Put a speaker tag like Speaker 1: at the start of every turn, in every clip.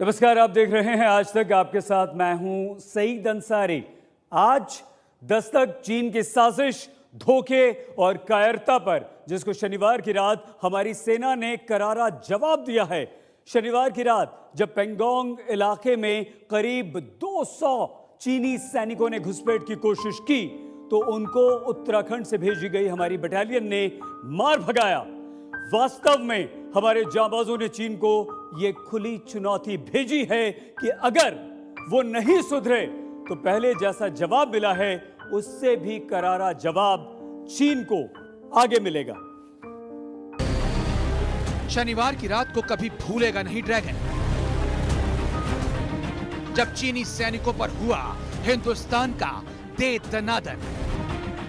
Speaker 1: नमस्कार, आप देख रहे हैं आज तक। आपके साथ मैं हूं सईद अंसारी। आज दस्तक चीन की साजिश, धोखे और कायरता पर, जिसको शनिवार की रात हमारी सेना ने करारा जवाब दिया है। शनिवार की रात जब पेंगोंग इलाके में करीब 200 चीनी सैनिकों ने घुसपैठ की कोशिश की तो उनको उत्तराखंड से भेजी गई हमारी बटालियन ने मार भगाया। वास्तव में हमारे जांबाजों ने चीन को यह खुली चुनौती भेजी है कि अगर वो नहीं सुधरे तो पहले जैसा जवाब मिला है उससे भी करारा जवाब चीन को आगे मिलेगा।
Speaker 2: शनिवार की रात को कभी भूलेगा नहीं ड्रैगन, जब चीनी सैनिकों पर हुआ हिंदुस्तान का दे दनादन।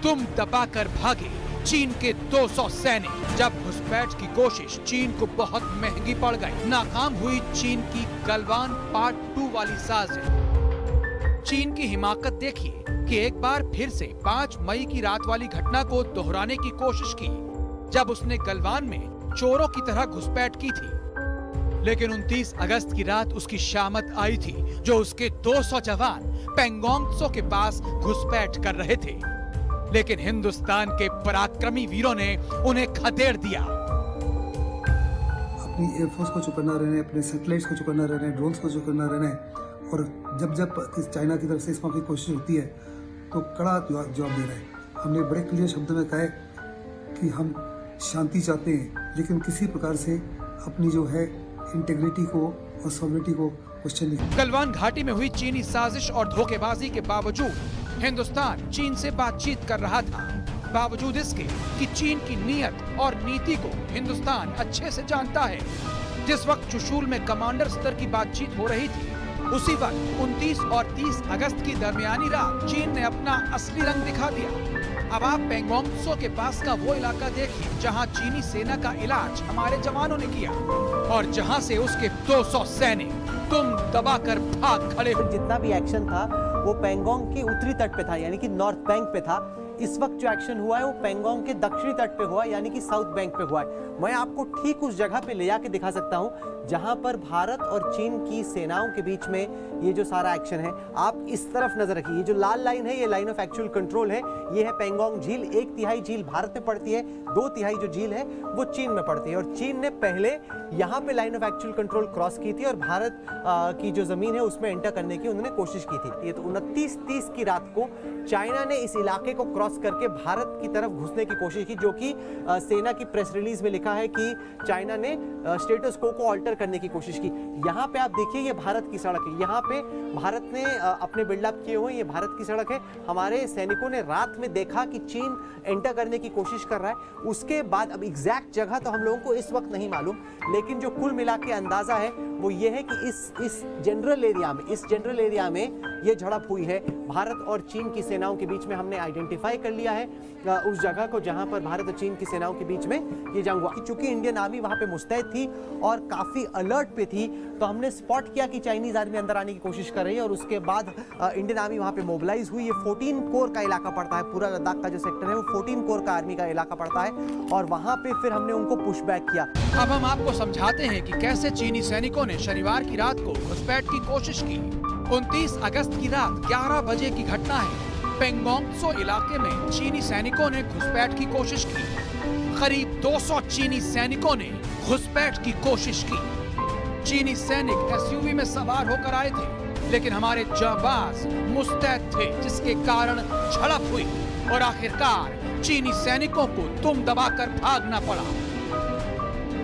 Speaker 2: तुम दबाकर भागे चीन के 200 सैनिक। जब घुसपैठ की कोशिश चीन को बहुत महंगी पड़ गई, नाकाम हुई चीन की गलवान पार्ट 2 वाली साजिश। चीन की हिमाकत देखिए कि एक बार फिर से 5 मई की रात वाली घटना को दोहराने की कोशिश की, जब उसने गलवान में चोरों की तरह घुसपैठ की थी। लेकिन 29 अगस्त की रात उसकी शामत आई थी, जो उसके 200 जवान पेंगोंग त्सो के पास घुसपैठ कर रहे थे। लेकिन हिंदुस्तान के पराक्रमी वीरों ने उन्हें खदेड़ दिया।
Speaker 3: अपनी एयरफोर्स को चौकन्ना रहने, अपने सैटेलाइट्स को चौकन्ना रहने, ड्रोन्स को चौकन्ना रहने, और जब जब चाइना की तरफ से इस मौके की कोशिश होती है तो कड़ा जवाब दे रहे हैं। हमने बड़े क्लियर शब्दों में कहा है कि हम शांति चाहते हैं, लेकिन किसी प्रकार से अपनी जो है इंटेग्रिटी को और सॉवरेनिटी को क्वेश्चन नहीं।
Speaker 2: गलवान घाटी में हुई चीनी साजिश और धोखेबाजी के बावजूद हिंदुस्तान चीन से बातचीत कर रहा था, बावजूद इसके कि चीन की नीयत और नीति को हिंदुस्तान अच्छे से जानता है। जिस वक्त चुशूल में कमांडर स्तर की बातचीत हो रही थी, उसी वक्त 29 और 30 अगस्त की दरमियानी रात चीन ने अपना असली रंग दिखा दिया। अब आप पेंगोंग त्सो के पास का वो इलाका देखिए जहां चीनी सेना का इलाज हमारे जवानों ने किया और जहां से उसके 200 सैनिक तुम दबाकर भाग खड़े हो।
Speaker 4: जितना भी एक्शन था वो पेंगोंग के उत्तरी तट पे था, यानी कि नॉर्थ बैंक पे था। इस वक्त जो एक्शन हुआ है वो पेंगोंग के दक्षिणी तट पे हुआ, यानी कि साउथ बैंक पे हुआ है। मैं आपको ठीक उस जगह पे ले जाके दिखा सकता हूं जहां पर भारत और चीन की सेनाओं के बीच में ये जो सारा एक्शन है। आप इस तरफ नजर रखिए, ये जो लाल लाइन है ये लाइन ऑफ एक्चुअल कंट्रोल है। ये है पेंगोंग झील। 1/3 झील भारत में पड़ती है, 2/3 जो झील है वो चीन में पड़ती है। और चीन ने पहले यहाँ पे line of actual control cross की थी और भारत की जो जमीन है उसमें एंटर करने की उन्होंने कोशिश की थी। ये तो 29-30 की रात को चाइना ने इस इलाके को क्रॉस करके भारत की तरफ घुसने की कोशिश की, जो कि सेना की प्रेस रिलीज में लिखा है कि चाइना ने स्टेटस को ऑल्टर करने की कोशिश की। यहाँ पे आप देखिए ये भारत की सड़क है, यहाँ पे भारत ने अपने बिल्डअप किए हुए, ये भारत की सड़क है। हमारे सैनिकों ने रात में देखा कि चीन एंटर करने की कोशिश कर रहा है। उसके बाद अब एग्जैक्ट जगह तो हम लोगों को इस वक्त नहीं मालूम, लेकिन जो कुल मिला के अंदाजा है वो ये है कि इस जनरल एरिया में ये झड़प हुई है। भारत और चीन की सेनाओं के बीच में हमने आइडेंटिफाई कर लिया है उस जगह को जहां पर भारत और चीन की सेनाओं के बीच में ये जंग हुआ। चूंकि इंडियन आर्मी वहां पे मुस्तैद थी और काफी अलर्ट पे थी, तो हमने स्पॉट किया कि चाइनीज आर्मी अंदर आने की कोशिश कर रही है और उसके बाद इंडियन आर्मी वहां पे मोबिलाइज हुई। ये 14 कोर का इलाका पड़ता है, पूरा लद्दाख का जो सेक्टर है वो 14 कोर का आर्मी का इलाका पड़ता है, और वहां पे फिर हमने उनको पुशबैक किया।
Speaker 2: अब हम आपको समझाते हैं कि कैसे चीनी सैनिकों ने शनिवार की रात को घुसपैठ की कोशिश की। 29 अगस्त की रात 11 बजे की घटना है। पेंगोंग त्सो इलाके में चीनी सैनिकों ने घुसपैठ की कोशिश की। करीब 200 चीनी सैनिकों ने घुसपैठ की कोशिश की। चीनी सैनिक एसयूवी में सवार होकर आए थे, लेकिन हमारे जांबाज मुस्तैद थे, जिसके कारण झड़प हुई और आखिरकार चीनी सैनिकों को तुम दबाकर भागना पड़ा।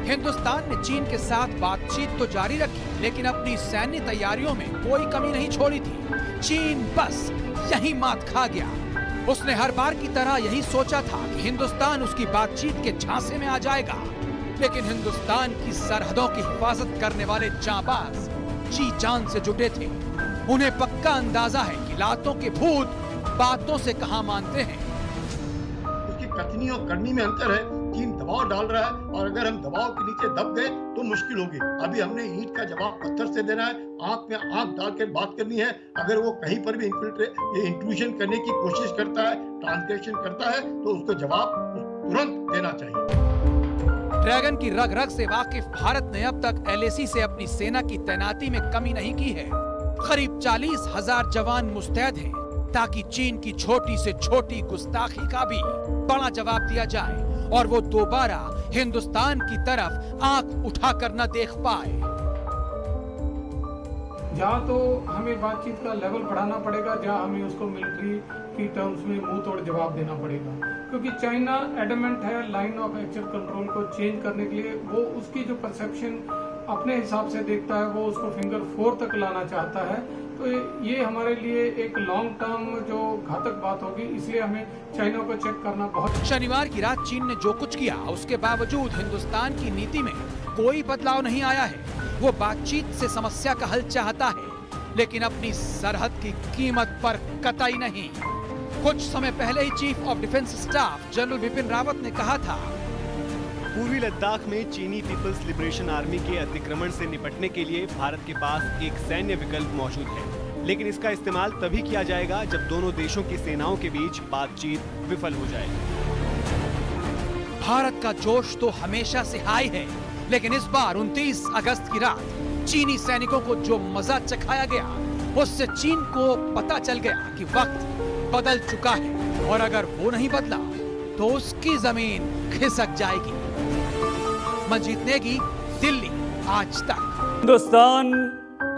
Speaker 2: हिंदुस्तान ने चीन के साथ बातचीत तो जारी रखी, लेकिन अपनी सैन्य तैयारियों में कोई कमी नहीं छोड़ी थी। चीन बस यही मात खा गया। उसने हर बार की तरह यही सोचा था कि हिंदुस्तान उसकी बातचीत के झांसे में आ जाएगा, लेकिन हिंदुस्तान की सरहदों की हिफाजत करने वाले जांबाज जी जान से जुटे थे। उन्हें पक्का अंदाजा है कि लातों के भूत बातों से कहां मानते हैं।
Speaker 5: उसकी कथनी और करनी में अंतर है। चीन दबाव डाल रहा है और अगर हम दबाव के नीचे दब गए तो मुश्किल होगी। अभी हमने ईंट का जवाब पत्थर से देना है, आंख में आंख डाल कर बात करनी है। अगर वो कहीं पर भी इंट्रूजन करने की कोशिश करता है, ट्रांसग्रेशन करता है, तो उसको जवाब तुरंत देना चाहिए।
Speaker 2: ड्रैगन की रग रग से वाकिफ भारत ने अब तक LAC से अपनी सेना की तैनाती में कमी नहीं की है। करीब 40,000 जवान मुस्तैद हैं ताकि चीन की छोटी से छोटी गुस्ताखी का भी बड़ा जवाब दिया जाए और वो दोबारा हिंदुस्तान की तरफ आंख उठाकर न देख पाए।
Speaker 6: जहाँ तो हमें बातचीत का लेवल बढ़ाना पड़ेगा, जहाँ हमें उसको मिलिट्री की टर्म्स में मुंह तोड़ जवाब देना पड़ेगा, क्योंकि चाइना एडमेंट है लाइन ऑफ एक्चुअल कंट्रोल को चेंज करने के लिए। वो उसकी जो परसेप्शन अपने हिसाब से देखता है, वो उसको फिंगर 4 तक लाना चाहता है। तो ये हमारे लिए एक लॉन्ग टर्म जो घातक बात होगी, इसलिए हमें चाइना को चेक करना बहुत।
Speaker 2: शनिवार की रात चीन ने जो कुछ किया उसके बावजूद हिंदुस्तान की नीति में कोई बदलाव नहीं आया है। वो बातचीत से समस्या का हल चाहता है, लेकिन अपनी सरहद की कीमत पर कतई नहीं। कुछ समय पहले ही chief of defence staff general Bipin Rawat ने कहा था,
Speaker 7: पूर्वी लद्दाख में चीनी पीपल्स लिबरेशन आर्मी के अतिक्रमण से निपटने के लिए भारत के पास एक सैन्य विकल्प मौजूद है, लेकिन इसका इस्तेमाल तभी किया जाएगा जब दोनों देशों की सेनाओं के बीच बातचीत विफल हो जाए।
Speaker 2: भारत का जोश तो हमेशा से हाई है, लेकिन इस बार 29 अगस्त की रात चीनी सैनिकों को जो मजा चखाया गया, उससे चीन को पता चल गया कि वक्त बदल चुका है और अगर वो नहीं बदला तो उसकी जमीन खिसक जाएगी। मंजीत नेगी, दिल्ली, आज तक।
Speaker 1: हिंदुस्तान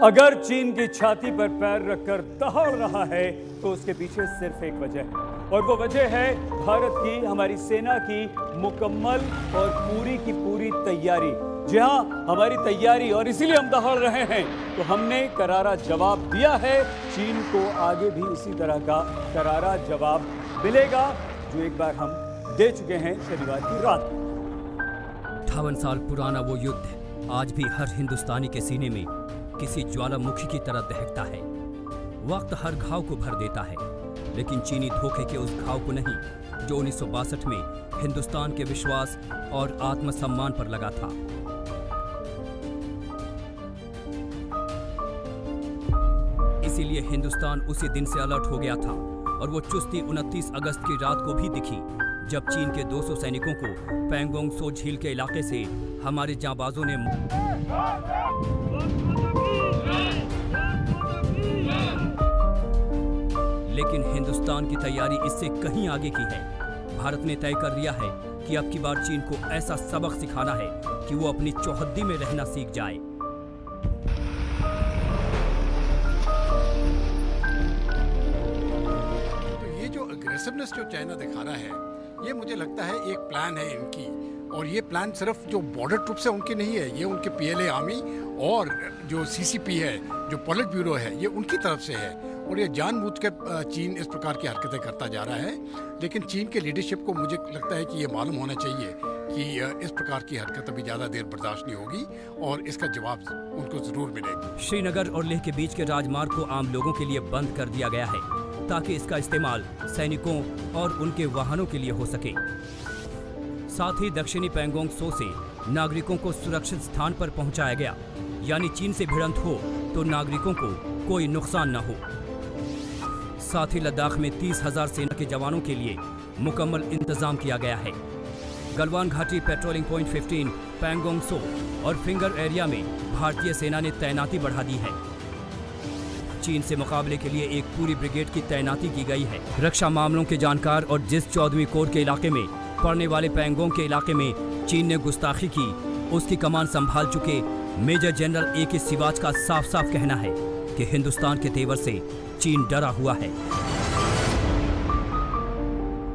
Speaker 1: अगर चीन की छाती पर पैर रखकर दहाड़ रहा है तो उसके पीछे सिर्फ एक वजह है, और वो वजह है भारत की, हमारी सेना की मुकम्मल और पूरी की पूरी तैयारी। जी हाँ, हमारी तैयारी, और इसीलिए हम दहाड़ रहे हैं। तो हमने करारा जवाब दिया है चीन को, आगे भी इसी तरह का करारा जवाब मिलेगा जो एक बार हम दे चुके हैं शनिवार की रात।
Speaker 8: 58 साल पुराना वो युद्ध आज भी हर हिंदुस्तानी के सीने में किसी ज्वालामुखी की तरह दहकता है। वक्त हर घाव को भर देता है, लेकिन चीनी धोखे के उस घाव को नहीं जो 1962 में हिंदुस्तान के विश्वास और आत्मसम्मान पर लगा था। इसीलिए हिंदुस्तान उसी दिन से अलर्ट हो गया था, और वो चुस्ती 29 अगस्त की रात को भी दिखी जब चीन के 200 सैनिकों को पैंगोंग सो झील के इलाके से हमारे जांबाजों ने लेकिन हिंदुस्तान की तैयारी इससे कहीं आगे की है। भारत ने तय कर लिया है कि अब की बार चीन को ऐसा सबक सिखाना है कि वो अपनी चौहद्दी में रहना सीख जाए।
Speaker 9: तो ये जो अग्रेसिवनेस जो चाइना दिखा रहा है, ये मुझे लगता है एक प्लान है इनकी, और ये प्लान सिर्फ जो बॉर्डर ट्रूप्स है उनके नहीं है, ये उनके PLA आर्मी और जो CCP है, जो पोलिट ब्यूरो है, ये उनकी तरफ से है। और ये जानबूझ के चीन इस प्रकार की हरकतें करता जा रहा है, लेकिन चीन के लीडरशिप को मुझे लगता है कि ये मालूम होना चाहिए कि इस प्रकार की हरकत अभी ज़्यादा देर बर्दाश्त नहीं होगी और इसका जवाब उनको ज़रूर मिलेगा।
Speaker 8: श्रीनगर और लेह के बीच के राजमार्ग को आम लोगों के लिए बंद कर दिया गया है ताकि इसका इस्तेमाल सैनिकों और उनके वाहनों के लिए हो सके। साथ ही दक्षिणी पैंगोंग सो से नागरिकों को सुरक्षित स्थान पर पहुंचाया गया, यानी चीन से भिड़ंत हो तो नागरिकों को कोई नुकसान न हो। साथ ही लद्दाख में 30,000 सेना के जवानों के लिए मुकम्मल इंतजाम किया गया है। गलवान घाटी पेट्रोलिंग पॉइंट 15, पैंगोंग सो और फिंगर एरिया में भारतीय सेना ने तैनाती बढ़ा दी है। चीन से मुकाबले के लिए एक पूरी ब्रिगेड की तैनाती की गई है। रक्षा मामलों के जानकार और जिस 14वीं कोर के इलाके में पड़ने वाले पैंगोंग के इलाके में चीन ने गुस्ताखी की, उसकी कमान संभाल चुके मेजर जनरल AK सिवाच का साफ साफ कहना है कि हिंदुस्तान के तेवर से चीन डरा हुआ है।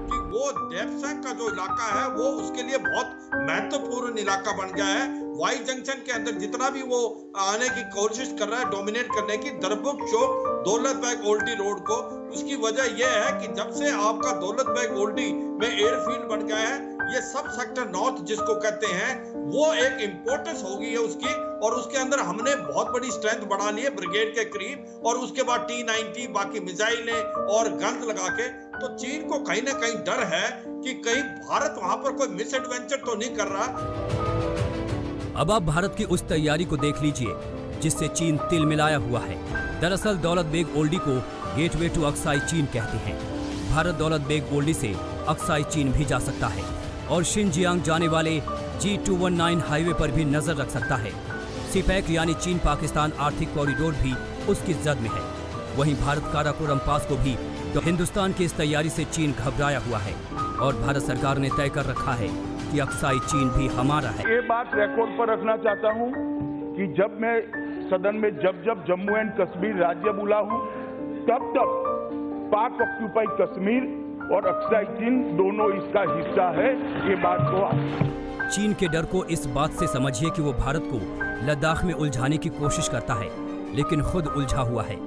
Speaker 10: कि वो डेप्सैक का जो इलाका है वो उसके लिए बहुत महत्वपूर्ण इलाका बन गया है। वाई जंक्शन के अंदर जितना भी वो आने की कोशिश कर रहा है डोमिनेट करने की, दरबुक चौक दौलत बेग ओल्डी रोड को, उसकी वजह यह है कि जब से आपका दौलत बेग ओल्डी में एयरफील्ड बन गया है, ये सब सेक्टर नॉर्थ जिसको कहते हैं, वो एक इंपॉर्टेंस हो गई है उसकी, और उसके अंदर हमने बहुत बड़ी स्ट्रेंथ बढ़ा ली है ब्रिगेड के करीब, और उसके बाद T-90 बाकी मिसाइलें और गन्स लगा के। तो चीन को कहीं ना कहीं डर है कि कहीं भारत वहां पर कोई मिस एडवेंचर तो नहीं कर रहा।
Speaker 8: अब आप भारत की उस तैयारी को देख लीजिए जिससे चीन तिल मिलाया हुआ है। दरअसल दौलत बेग ओल्डी को गेटवे टू अक्साई चीन कहते हैं। भारत दौलत बेग ओल्डी से अक्साई चीन भी जा सकता है, और शिनजियांग जाने वाले G219 हाईवे पर भी नजर रख सकता है। सीपैक यानी चीन पाकिस्तान आर्थिक कॉरिडोर भी उसकी जद में है। वहीं भारत काराकोरम पास को भी तो हिंदुस्तान की इस तैयारी से चीन घबराया हुआ है और भारत सरकार ने तय कर रखा है कि अक्साई चीन भी हमारा है।
Speaker 11: ये बात रिकॉर्ड पर रखना चाहता हूँ कि जब मैं सदन में जब जम्मू एंड कश्मीर राज्य बोला हूँ, तब पाक ऑक्यूपाइड कश्मीर और अक्साई चीन दोनों इसका हिस्सा है। ये बात को
Speaker 8: चीन के डर को इस बात से समझिए कि वो भारत को लद्दाख में उलझाने की कोशिश करता है, लेकिन खुद उलझा हुआ है।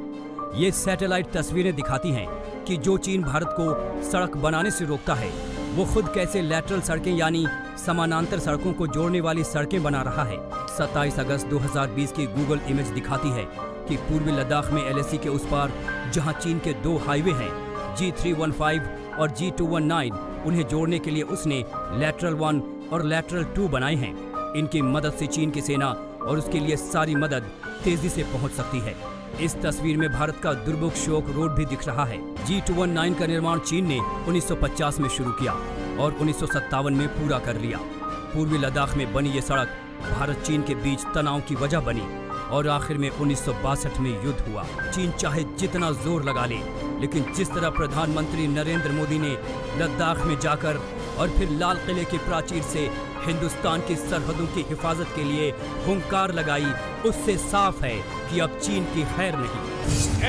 Speaker 8: ये सैटेलाइट तस्वीरें दिखाती हैं कि जो चीन भारत को सड़क बनाने से रोकता है, वो खुद कैसे लैटरल सड़कें यानी समानांतर सड़कों को जोड़ने वाली सड़कें बना रहा है। 27 अगस्त 2020 की गूगल इमेज दिखाती है कि पूर्वी लद्दाख में LAC के उस पार जहां चीन के 2 हाईवे हैं, G315 और G219, उन्हें जोड़ने के लिए उसने लैटरल 1 और लैटरल 2 बनाए हैं। इनकी मदद से चीन की सेना और उसके लिए सारी मदद तेजी से पहुंच सकती है। इस तस्वीर में भारत का दुर्मुख शोक रोड भी दिख रहा है। G219 का निर्माण चीन ने 1950 में शुरू किया और 1957 में पूरा कर लिया। पूर्वी लद्दाख में बनी ये सड़क भारत चीन के बीच तनाव की वजह बनी और आखिर में 1962 में युद्ध हुआ। चीन चाहे जितना जोर लगा ले, लेकिन जिस तरह प्रधानमंत्री नरेंद्र मोदी ने लद्दाख में जाकर और फिर लाल किले के प्राचीर से हिंदुस्तान की सरहदों की हिफाजत के लिए हुंकार लगाई, उससे साफ है कि अब चीन की खैर नहीं।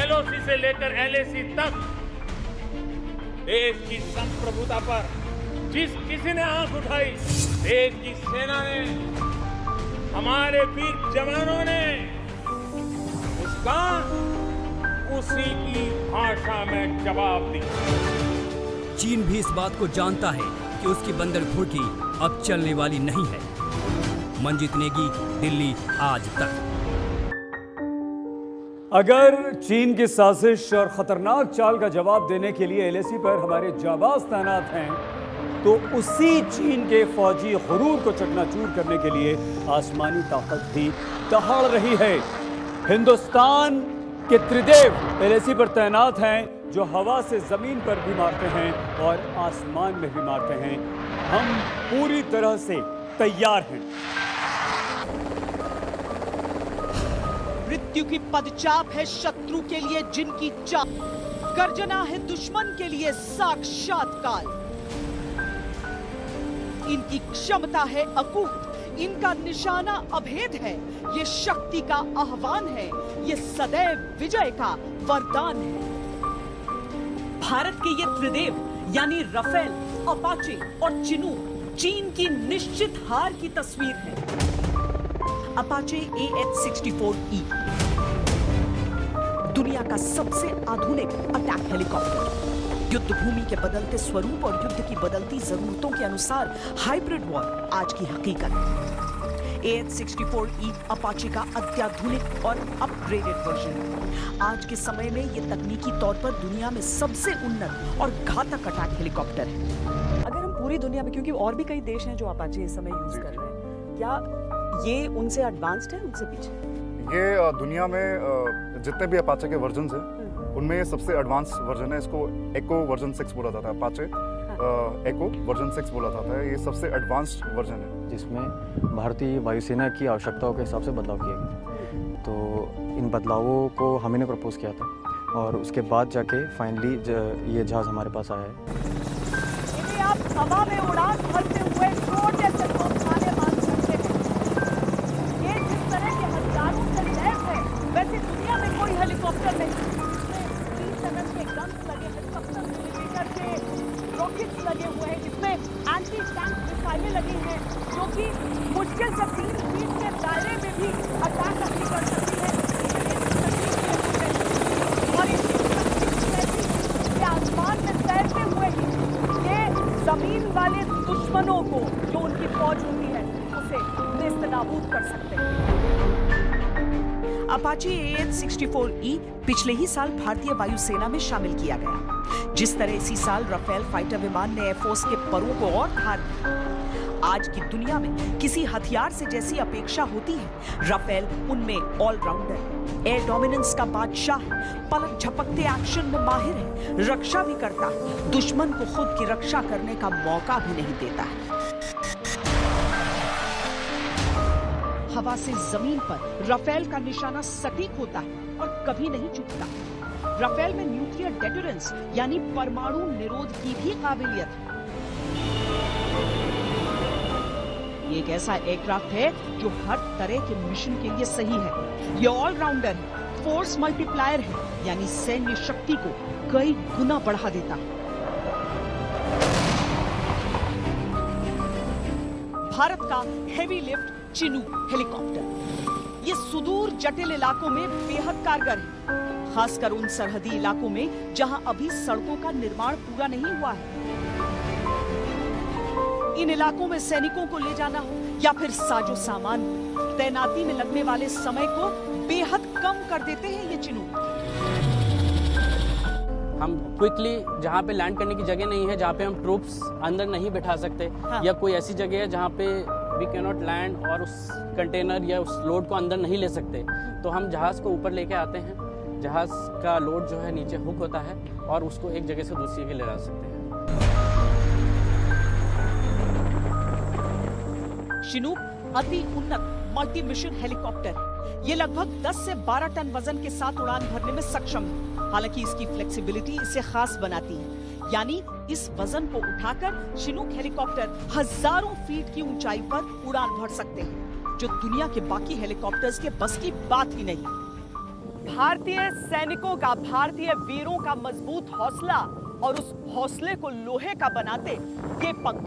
Speaker 12: LOC से लेकर LAC तक देश की संप्रभुता पर जिस किसी ने आंख उठाई, देश की सेना ने, हमारे वीर जवानों ने उसका उसी की भाषा में जवाब दिया।
Speaker 8: चीन भी इस बात को जानता है कि उसकी बंदर घुड़की अब चलने वाली नहीं है। मंजीत नेगी, दिल्ली आज तक।
Speaker 1: अगर चीन की साजिश और खतरनाक चाल का जवाब देने के लिए LAC पर हमारे जाबाज तैनात हैं, तो उसी चीन के फौजी गुरूर को चकनाचूर करने के लिए आसमानी ताकत भी दहाड़ रही है। हिंदुस्तान के त्रिदेव LAC पर तैनात हैं, जो हवा से जमीन पर भी मारते हैं और आसमान में भी मारते हैं। हम पूरी तरह से तैयार हैं।
Speaker 13: मृत्यु की पदचाप है शत्रु के लिए जिनकी चाप, गर्जना है दुश्मन के लिए साक्षात काल। इनकी क्षमता है अकूत, इनका निशाना अभेद है। ये शक्ति का आह्वान है, ये सदैव विजय का वरदान है। भारत के ये त्रिदेव यानी राफेल, अपाचे और चिनूक चीन की निश्चित हार की तस्वीर है। अपाचे AH-64E दुनिया का सबसे आधुनिक अटैक हेलीकॉप्टर, युद्ध भूमि के बदलते स्वरूप और युद्ध की बदलती जरूरतों के अनुसार हाइब्रिड वॉर आज की हकीकत है। AH-64E अपाचे का अत्याधुनिक और अपग्रेडेड वर्जन है। आज के समय में ये तकनीकी तौर पर दुनिया में सबसे उन्नत और घातक अटैक हेलीकॉप्टर है।
Speaker 14: अगर हम पूरी दुनिया में, क्योंकि और भी कई देश हैं जो अपाचे इस समय यूज कर रहे हैं, क्या ये उनसे एडवांस्ड है, उनसे पीछे?
Speaker 15: ये दुनिया में जितने भी अपाचे के वर्जन हैं, उनमें ये सबसे एडवांस वर्जन है। इसको एको वर्जन 6 बोला जाता है। अपाचे एको वर्जन 6 बोला जाता है। ये सबसे एडवांस्ड वर्जन है,
Speaker 16: जिसमें भारतीय वायुसेना की आवश्यकताओं के हिसाब से बदलाव किए गए। तो इन बदलावों को हम ही ने प्रपोज किया था और उसके बाद जाके फाइनली ये जहाज हमारे पास आया है।
Speaker 13: आप हवा में उड़ान भरते हुए छोटे से तोपखाने मान सकते हैं। ये जिस तरह के हथियारों से लैस है, वैसे दुनिया में कोई हेलीकॉप्टर नहीं। 30 सेकंड के गन्स लगे हैं, 70 मिलीमीटर के रॉकेट्स लगे हुए हैं, जिसमें एंटी टैंक मिसाइलें लगी हैं, जो कि मुश्किल से 3 फीट के दायरे में भी अटैक अपनी कर सकती है। और ये आसमान में तैरते हुए ही ये जमीन वाले दुश्मनों को, जो उनकी फौज होती है, उसे नेस्तनाबूद कर सकते हैं। अपाचे AH-64E पिछले ही साल भारतीय वायुसेना में शामिल किया गया। जिस तरह इसी साल राफेल फाइटर विमान ने एयरफोर्स के परों को और धार दिया। आज की दुनिया में किसी हथियार से जैसी अपेक्षा होती है, राफेल उनमें ऑलराउंडर है, एयर डोमिनेंस का बादशाह है, पलक झपकते एक्शन में माहिर है, रक्षा भी करता है, दुश्मन को खुद की रक्षा करने का मौका भी नहीं देता है।
Speaker 17: हवा से जमीन पर राफेल का निशाना सटीक होता है और कभी नहीं चूकता। राफेल में न्यूक्लियर डेटरेंस यानी परमाणु निरोध की भी काबिलियत है। ये एक ऐसा एयरक्राफ्ट है जो हर तरह के मिशन के लिए सही है। ये ऑलराउंडर है, फोर्स मल्टीप्लायर है, यानी सैन्य शक्ति को कई गुना बढ़ा देता है। भारत का हेवी लिफ्ट चिनूक हेलीकॉप्टर ये सुदूर जटिल इलाकों में बेहद कारगर है, खासकर उन सरहदी इलाकों में जहां अभी सड़कों का निर्माण पूरा नहीं हुआ है। इन इलाकों में सैनिकों को ले जाना हो या फिर साजो सामान, तैनाती में लगने वाले समय को बेहद कम कर देते हैं ये चिनूक।
Speaker 18: हम क्विकली जहाँ पे लैंड करने की जगह नहीं है, जहाँ पे हम ट्रूप्स अंदर नहीं बिठा सकते,
Speaker 17: हाँ।
Speaker 18: या कोई ऐसी जगह है जहाँ पे वी कैन नॉट लैंड और उस कंटेनर या उस लोड को अंदर नहीं ले सकते, तो हम जहाज़ को ऊपर लेके आते हैं। जहाज़ का लोड जो है नीचे हुक होता है और उसको एक जगह से दूसरी जगह ले जा सकते हैं।
Speaker 17: चिनूक अति उन्नत मल्टी मिशन हेलीकॉप्टर है। ये लगभग 10 से 12 टन वजन के साथ उड़ान भरने में सक्षम है। हालांकि इसकी फ्लेक्सिबिलिटी इसे खास बनाती है, यानी इस वजन को उठाकर चिनूक हेलीकॉप्टर हजारों फीट की ऊंचाई पर उड़ान भर सकते हैं, जो दुनिया के बाकी हेलीकॉप्टर्स के बस की बात ही नहीं।
Speaker 13: भारतीय सैनिकों का, भारतीय वीरों का मजबूत हौसला और उस हौसले को लोहे का बनाते ये पंख।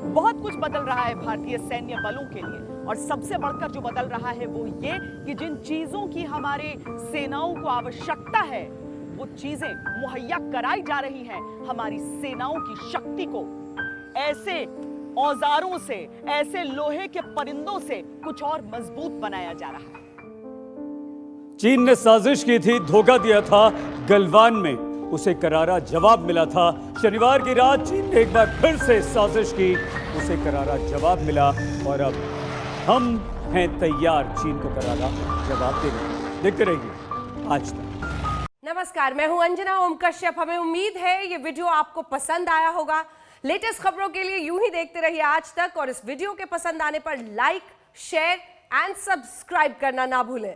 Speaker 13: बहुत कुछ बदल रहा है भारतीय सैन्य बलों के लिए, और सबसे बढ़कर जो बदल रहा है वो ये कि जिन चीजों की हमारे सेनाओं को आवश्यकता है वो चीजें मुहैया कराई जा रही हैं हमारी सेनाओं की शक्ति को। ऐसे औजारों से, ऐसे लोहे के परिंदों से कुछ और मजबूत बनाया जा रहा है।
Speaker 1: चीन ने साजिश की थी, धोखा दिया था, गलवान में उसे करारा जवाब मिला था। शनिवार की रात चीन ने एक बार फिर से साजिश की, उसे करारा जवाब मिला और अब हम हैं तैयार चीन को करारा जवाब देने। देखते रहिए आज तक।
Speaker 19: नमस्कार, मैं हूं अंजना ओम कश्यप। हमें उम्मीद है ये वीडियो आपको पसंद आया होगा। लेटेस्ट खबरों के लिए यूं ही देखते रहिए आज तक, और इस वीडियो के पसंद आने पर लाइक, शेयर एंड सब्सक्राइब करना ना भूलें।